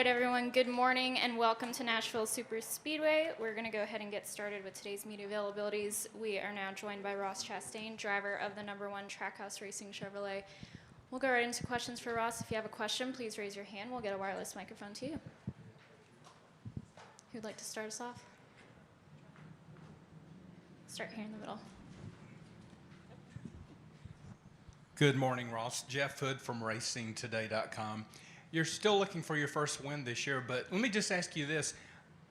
right, everyone, good morning and welcome to Nashville Super Speedway. We're going to go ahead and get started with today's media availabilities. We are now joined by Ross Chastain, driver of the #1 Trackhouse Racing Chevrolet. We'll go right into questions for Ross. If you have a question, please raise your hand. We'll get a wireless microphone to you. Who'd like to start us off? Start here in the middle. Good morning, Ross. Jeff Hood from RacingToday.com. You're still looking for your first win this year, but let me just ask you this.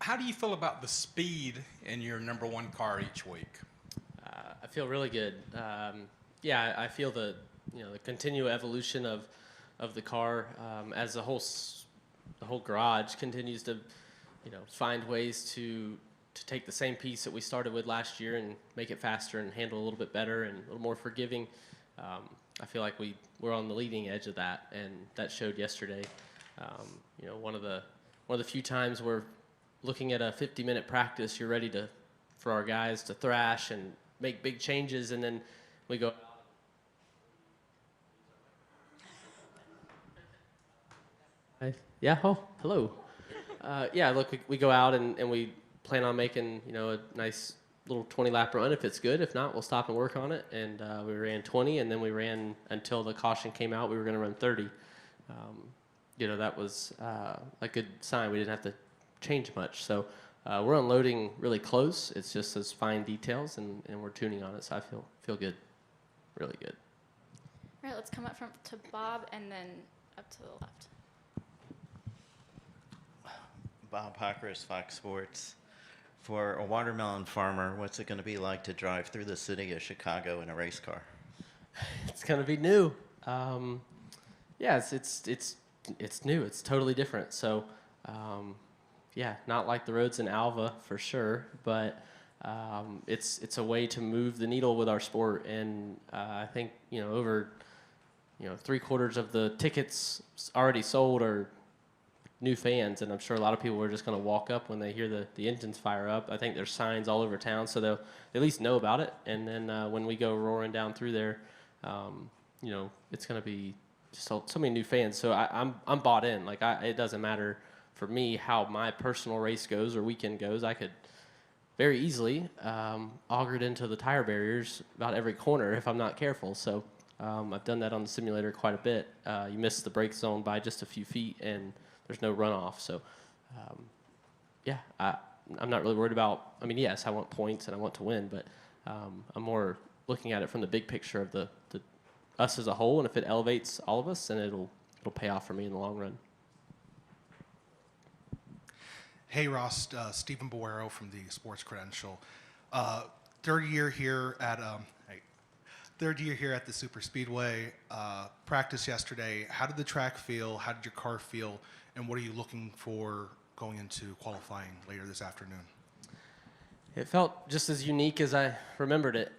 How do you feel about the speed in your #1 car each week? I feel really good. I feel the continual evolution of the car as the whole garage continues to find ways to take the same piece that we started with last year and make it faster and handle a little bit better and a little more forgiving. I feel like we're on the leading edge of that, and that showed yesterday. One of the few times we're looking at a 50-minute practice, you're ready for our guys to thrash and make big changes, and then we go. Yeah. Oh, hello. Look, we go out and we plan on making a nice little 20-lap run if it's good. If not, we'll stop and work on it. And we ran 20, and then we ran until the caution came out. We were going to run 30. That was a good sign. We didn't have to change much. So we're unloading really close. It's just those fine details, and we're tuning on it. So I feel good, really good. All right, let's come up to Bob and then up to the left. Bob Hockers, Fox Sports. For a watermelon farmer, what's it going to be like to drive through the city of Chicago in a race car? It's going to be new. It's new. It's totally different. So, not like the roads in Alva for sure, but it's a way to move the needle with our sport. And I think over 3/4 of the tickets already sold are new fans, and I'm sure a lot of people are just going to walk up when they hear the engines fire up. I think there's signs all over town, so they'll at least know about it. And then when we go roaring down through there, it's going to be just so many new fans. So I'm bought in. It doesn't matter for me how my personal race goes or weekend goes. I could very easily auger it into the tire barriers about every corner if I'm not careful. So I've done that on the simulator quite a bit. You miss the brake zone by just a few feet, and there's no runoff. So, I'm not really worried about. I mean, yes, I want points and I want to win, but I'm more looking at it from the big picture of the us as a whole. And if it elevates all of us, then it'll pay off for me in the long run. Hey, Ross, Stephen Boero from the Sports Credential. Third year here at the Super Speedway. Practice yesterday. How did the track feel? How did your car feel? And what are you looking for going into qualifying later this afternoon? It felt just as unique as I remembered it.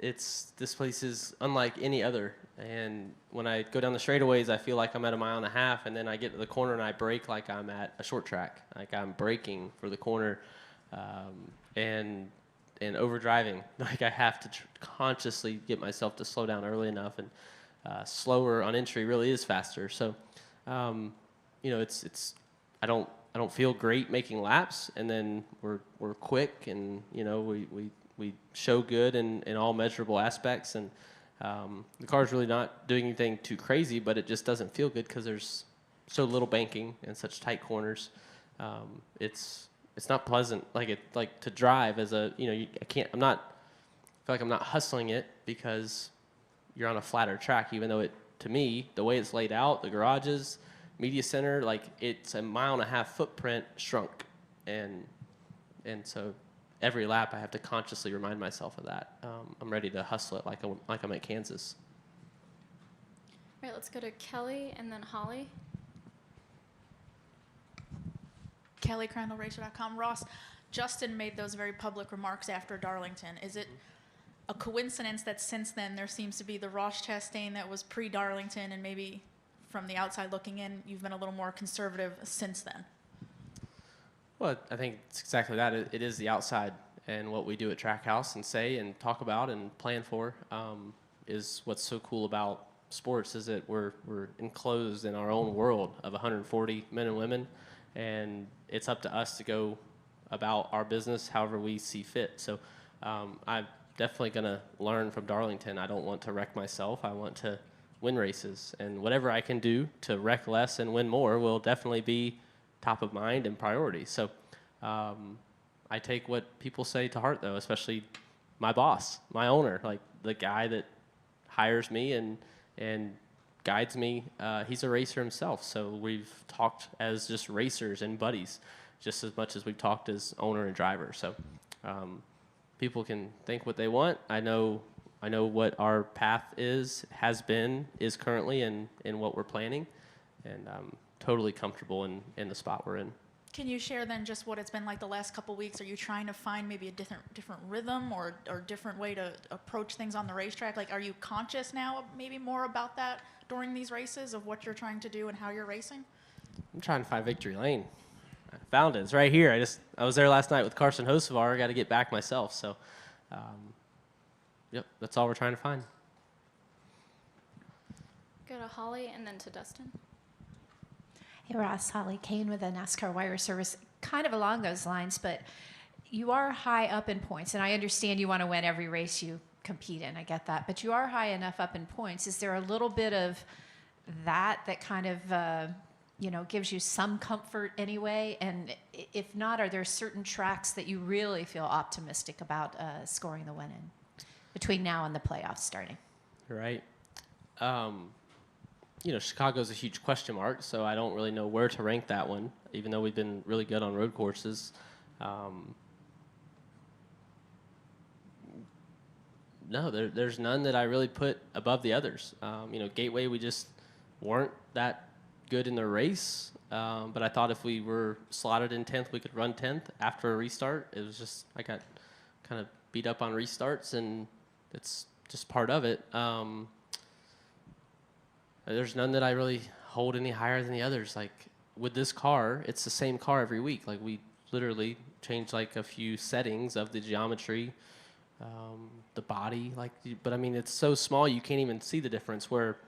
This place is unlike any other. And when I go down the straightaways, I feel like I'm at 1.5 miles, and then I get to the corner and I brake like I'm at a short track, like I'm braking for the corner, and overdriving. Like I have to consciously get myself to slow down early enough, and slower on entry really is faster. So, I don't feel great making laps, and then we're quick, and we show good in all measurable aspects, and the car's really not doing anything too crazy, but it just doesn't feel good because there's so little banking and such tight corners. It's not pleasant like to drive as I feel like I'm not hustling it because you're on a flatter track, even though to me, the way it's laid out, the garages, media center, it's 1.5 mile footprint shrunk. And so every lap I have to consciously remind myself of that. I'm ready to hustle it like I'm at Kansas. All right, let's go to Kelly and then Holly. Kelly, CrandallRacer.com. Ross, Justin made those very public remarks after Darlington. Is it a coincidence that since then there seems to be the Ross Chastain that was pre-Darlington, and maybe from the outside looking in, you've been a little more conservative since then? Well, I think it's exactly that. It is the outside, and what we do at Trackhouse and say and talk about and plan for is what's so cool about sports is that we're enclosed in our own world of 140 men and women, and it's up to us to go about our business however we see fit. So I'm definitely going to learn from Darlington. I don't want to wreck myself. I want to win races, and whatever I can do to wreck less and win more will definitely be top of mind and priority. So I take what people say to heart, though, especially my boss, my owner, like the guy that hires me and guides me. He's a racer himself, so we've talked as just racers and buddies just as much as we've talked as owner and driver. So people can think what they want. I know what our path has been, is currently, and what we're planning, and I'm totally comfortable in the spot we're in. Can you share then just what it's been like the last couple weeks? Are you trying to find maybe a different rhythm or different way to approach things on the racetrack? Like, are you conscious now maybe more about that during these races of what you're trying to do and how you're racing? I'm trying to find victory lane. I found it. It's right here. I was there last night with Carson Hocevar. I got to get back myself. So, yep, that's all we're trying to find. Go to Holly and then to Dustin. Hey Ross, Holly Kane with the Nascar Wire Service. Kind of along those lines, but you are high up in points, and I understand you want to win every race you compete in. I get that, but you are high enough up in points. Is there a little bit of that kind of gives you some comfort anyway? And if not, are there certain tracks that you really feel optimistic about scoring the win in between now and the playoffs starting? Right. Chicago's a huge question mark, so I don't really know where to rank that one, even though we've been really good on road courses. No, there's none that I really put above the others. Gateway, we just weren't that good in the race, but I thought if we were slotted in 10th, we could run 10th after a restart. It was just, I got kind of beat up on restarts, and it's just part of it. There's none that I really hold any higher than the others. Like, with this car, it's the same car every week. Like, we literally changed like a few settings of the geometry, the body. But I mean, it's so small you can't even see the difference. Where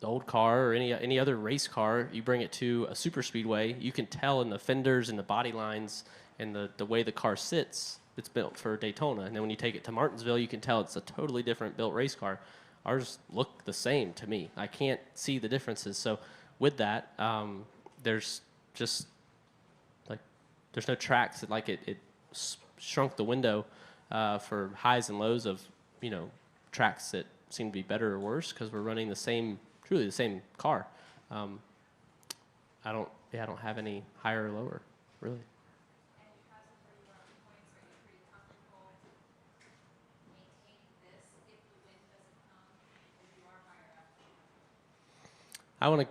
the old car or any other race car, you bring it to a super speedway, you can tell in the fenders and the body lines and the way the car sits. It's built for Daytona, and then when you take it to Martinsville, you can tell it's a totally different built race car. Ours look the same to me. I can't see the differences. So with that, there's just there's no tracks that it shrunk the window for highs and lows of tracks that seem to be better or worse because we're running truly the same car. I don't have any higher or lower really. I want to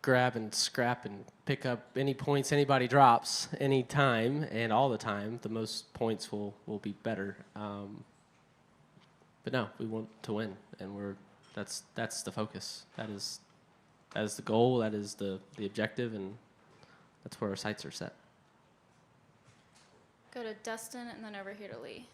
grab and scrap and pick up any points anybody drops any time and all the time. The most points will be better. But no, we want to win, and that's the focus. That is the goal. That is the objective, and that's where our sights are set. Go to Dustin and then over here to Lee.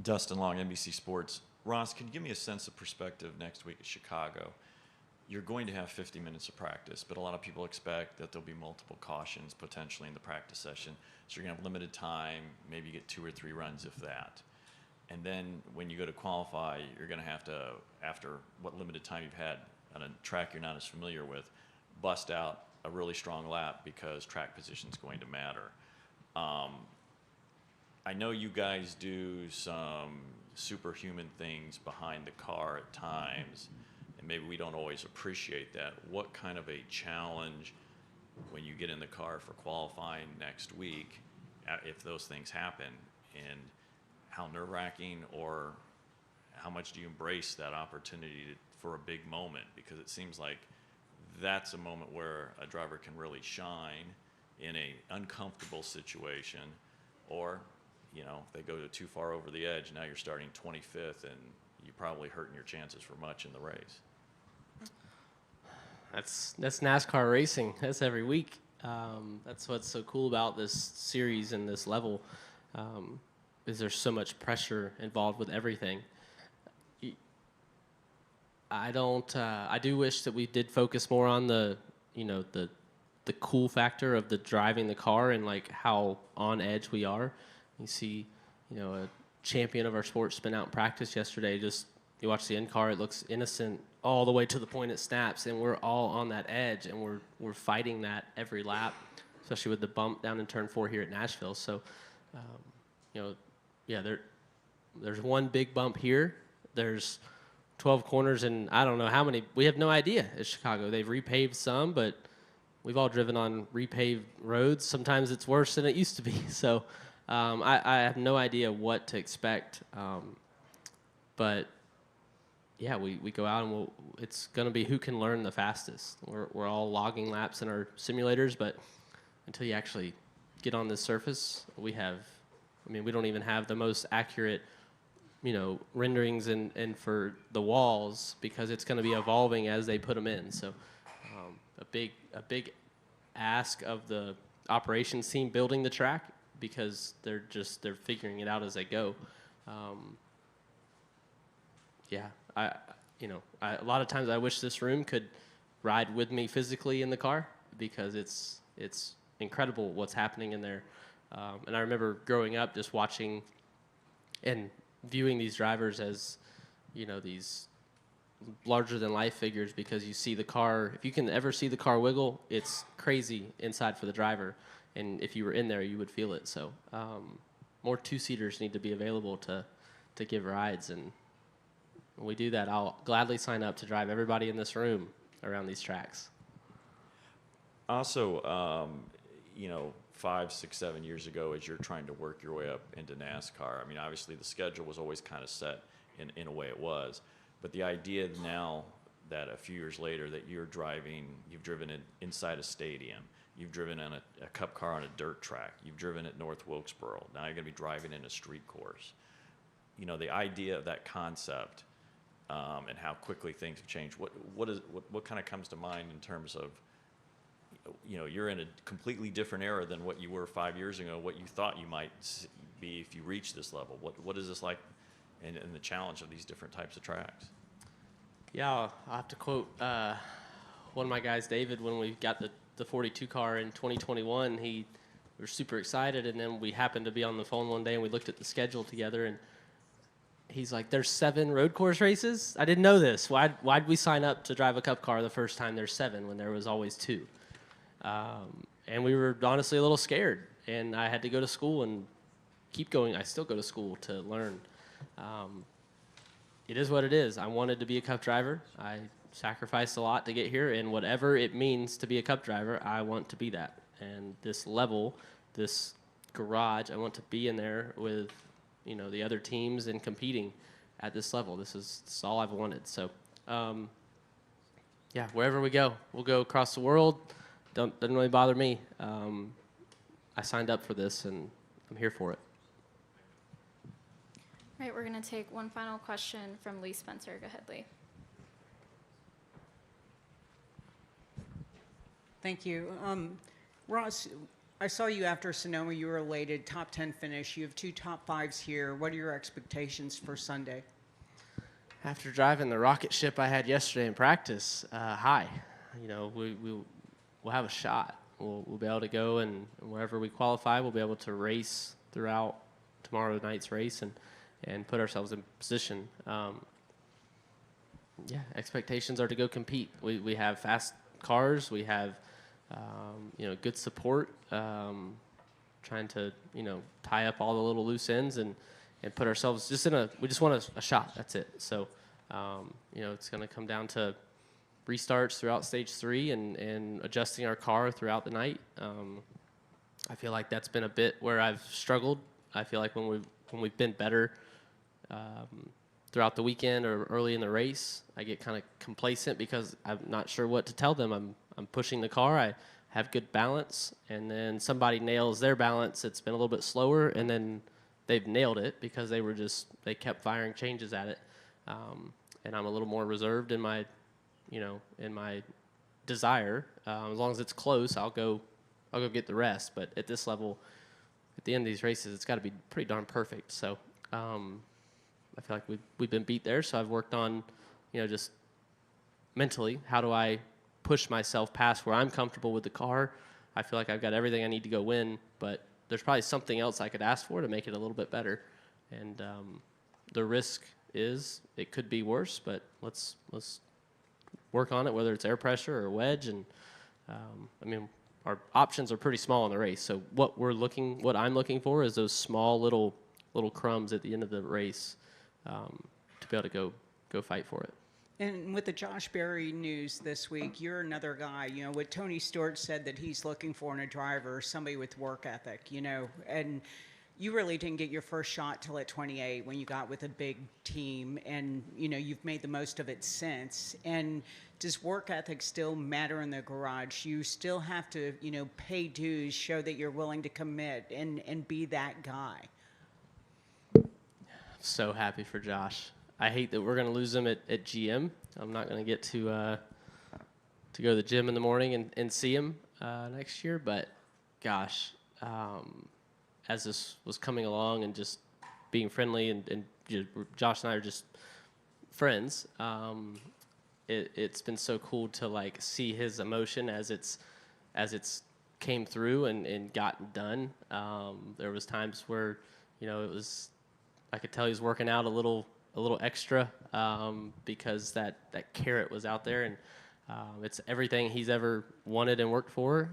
Dustin Long, NBC Sports. Ross, can you give me a sense of perspective next week at Chicago? You're going to have 50 minutes of practice, but a lot of people expect that there'll be multiple cautions potentially in the practice session. So you're going to have limited time, maybe you get 2 or 3 runs, if that. And then when you go to qualify, you're going to have to, after what limited time you've had on a track you're not as familiar with, bust out a really strong lap because track position is going to matter. I know you guys do some superhuman things behind the car at times, and maybe we don't always appreciate that. What kind of a challenge when you get in the car for qualifying next week, if those things happen, and how nerve-wracking or how much do you embrace that opportunity for a big moment? Because it seems like that's a moment where a driver can really shine in an uncomfortable situation, or they go too far over the edge. Now you're starting 25th, and you're probably hurting your chances for much in the race. That's NASCAR racing. That's every week. That's what's so cool about this series and this level, is there's so much pressure involved with everything. I don't. I do wish that we did focus more on the cool factor of the driving the car and like how on edge we are. You see, a champion of our sport spin out in practice yesterday. Just you watch the end car, it looks innocent all the way to the point it snaps, and we're all on that edge, and we're fighting that every lap, especially with the bump down in turn 4 here at Nashville. So, there's one big bump here. There's 12 corners, and I don't know how many. We have no idea at Chicago. They've repaved some, but we've all driven on repaved roads. Sometimes it's worse than it used to be. So I have no idea what to expect. But yeah, we go out and it's going to be who can learn the fastest. We're all logging laps in our simulators, but until you actually get on this surface, we don't even have the most accurate renderings and for the walls, because it's going to be evolving as they put them in. So a big ask of the operations team building the track, because they're figuring it out as they go. A lot of times I wish this room could ride with me physically in the car, because it's incredible what's happening in there. And I remember growing up just watching and viewing these drivers as, these larger than life figures, because you see the car. If you can ever see the car wiggle, it's crazy inside for the driver. And if you were in there, you would feel it. So more two-seaters need to be available to give rides. And when we do that, I'll gladly sign up to drive everybody in this room around these tracks. Also, 5, 6, 7 years ago, as you're trying to work your way up into NASCAR, obviously the schedule was always kind of set in a way it was. But the idea now that a few years later that you've driven inside a stadium, you've driven on a cup car on a dirt track, you've driven at North Wilkesboro, now you're going to be driving in a street course. The idea of that concept and how quickly things have changed, what kind of comes to mind in terms of, you're in a completely different era than what you were 5 years ago, what you thought you might be if you reach this level. What is this like in the challenge of these different types of tracks? Yeah, I'll have to quote one of my guys, David, when we got the 42 car in 2021. We were super excited, and then we happened to be on the phone one day, and we looked at the schedule together, and he's like, "There's 7 road course races? I didn't know this. Why'd we sign up to drive a cup car the first time there's 7 when there was always 2? And we were honestly a little scared, and I had to go to school and keep going. I still go to school to learn. It is what it is. I wanted to be a cup driver. I sacrificed a lot to get here, and whatever it means to be a cup driver, I want to be that. And this level, this garage, I want to be in there with the other teams and competing at this level. This is all I've wanted. So wherever we go, we'll go across the world. Doesn't really bother me. I signed up for this, and I'm here for it. All right, we're going to take one final question from Lee Spencer. Go ahead, Lee. Thank you. Ross, I saw you after Sonoma. You were elated, top 10 finish. You have 2 top 5s here. What are your expectations for Sunday? After driving the rocket ship I had yesterday in practice, high. We'll have a shot. We'll be able to go, and wherever we qualify, we'll be able to race throughout tomorrow night's race and put ourselves in position. Expectations are to go compete. We have fast cars. We have good support. Trying to tie up all the little loose ends and put ourselves we just want a shot. That's it. So it's going to come down to restarts throughout stage 3 and adjusting our car throughout the night. I feel like that's been a bit where I've struggled. I feel like when we've been better throughout the weekend or early in the race, I get kind of complacent because I'm not sure what to tell them. I'm pushing the car. I have good balance, and then somebody nails their balance. It's been a little bit slower, and then they've nailed it because they kept firing changes at it. And I'm a little more reserved in my desire. As long as it's close, I'll go I'll go get the rest. But at this level, at the end of these races, it's got to be pretty darn perfect. So I feel like we've been beat there. So I've worked on, just mentally, how do I push myself past where I'm comfortable with the car. I feel like I've got everything I need to go win, but there's probably something else I could ask for to make it a little bit better. And the risk is it could be worse, but let's work on it, whether it's air pressure or wedge. And our options are pretty small in the race. So what I'm looking for is those small little crumbs at the end of the race to be able to go fight for it. And with the Josh Berry news this week, you're another guy, what Tony Stewart said that he's looking for in a driver, somebody with work ethic, and you really didn't get your first shot till at 28 when you got with a big team, and, you've made the most of it since. And does work ethic still matter in the garage? You still have to, pay dues, show that you're willing to commit and be that guy. So happy for Josh. I hate that we're going to lose him at GM. I'm not going to get to go to the gym in the morning and see him next year. But, gosh, as this was coming along and just being friendly and Josh and I are just friends, it's been so cool to, see his emotion as it's came through and gotten done. There was times where, I could tell he was working out a little extra because that carrot was out there, and it's everything he's ever wanted and worked for,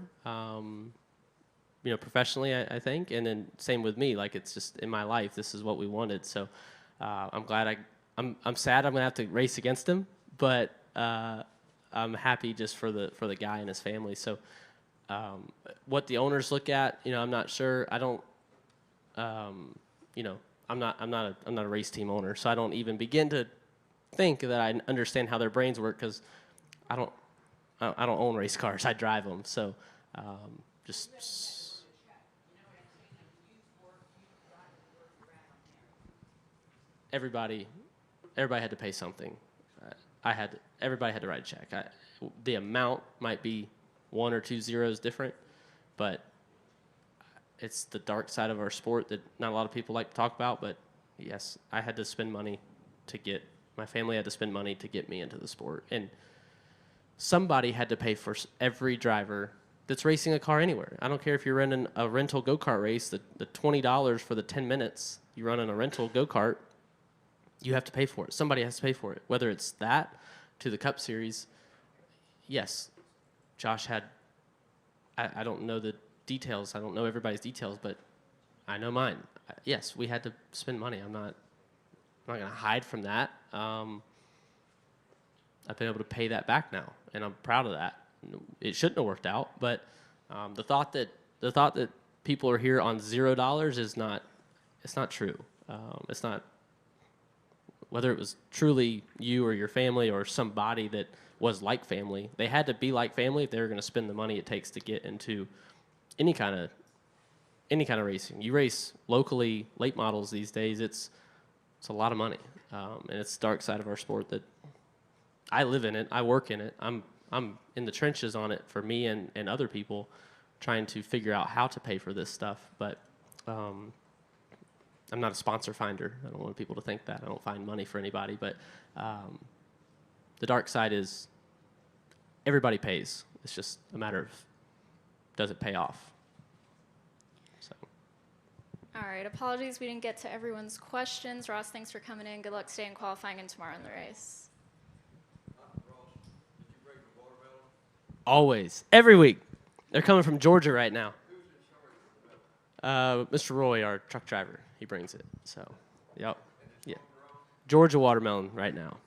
professionally, I think, and then same with me. It's just in my life, this is what we wanted. So I'm glad I'm sad I'm gonna have to race against him, but I'm happy just for the guy and his family. So what the owners look at, I'm not sure. I don't, I'm not a race team owner, so I don't even begin to think that I understand how their brains work because I don't own race cars. I drive them. So everybody had to pay something. Everybody had to write a check. The amount might be 1 or 2 zeros different, but it's the dark side of our sport that not a lot of people like to talk about, but yes, I had to spend money my family had to spend money to get me into the sport. And somebody had to pay for every driver that's racing a car anywhere. I don't care if you're running a rental go-kart race, the $20 for the 10 minutes you run in a rental go-kart, you have to pay for it. Somebody has to pay for it, whether it's that to the Cup Series. Yes, Josh had, I don't know the details. I don't know everybody's details, but I know mine. Yes, we had to spend money. I'm not going to hide from that. I've been able to pay that back now, and I'm proud of that. It shouldn't have worked out, but the thought that people are here on $0 is not. It's not true. It's not. Whether it was truly you or your family or somebody that was like family, they had to be like family if they were going to spend the money it takes to get into any kind of racing. You race locally, late models these days. It's a lot of money, and it's the dark side of our sport that I live in it. I work in it. I'm in the trenches on it for me and other people, trying to figure out how to pay for this stuff. But I'm not a sponsor finder. I don't want people to think that. I don't find money for anybody. But the dark side is everybody pays. It's just a matter of, does it pay off? So. All right, apologies we didn't get to everyone's questions. Ross, thanks for coming in. Good luck today in qualifying and tomorrow in the race. Always. Every week. They're coming from Georgia right now. Mr. Roy, our truck driver, he brings it. So, yep. Yeah. Georgia watermelon right now.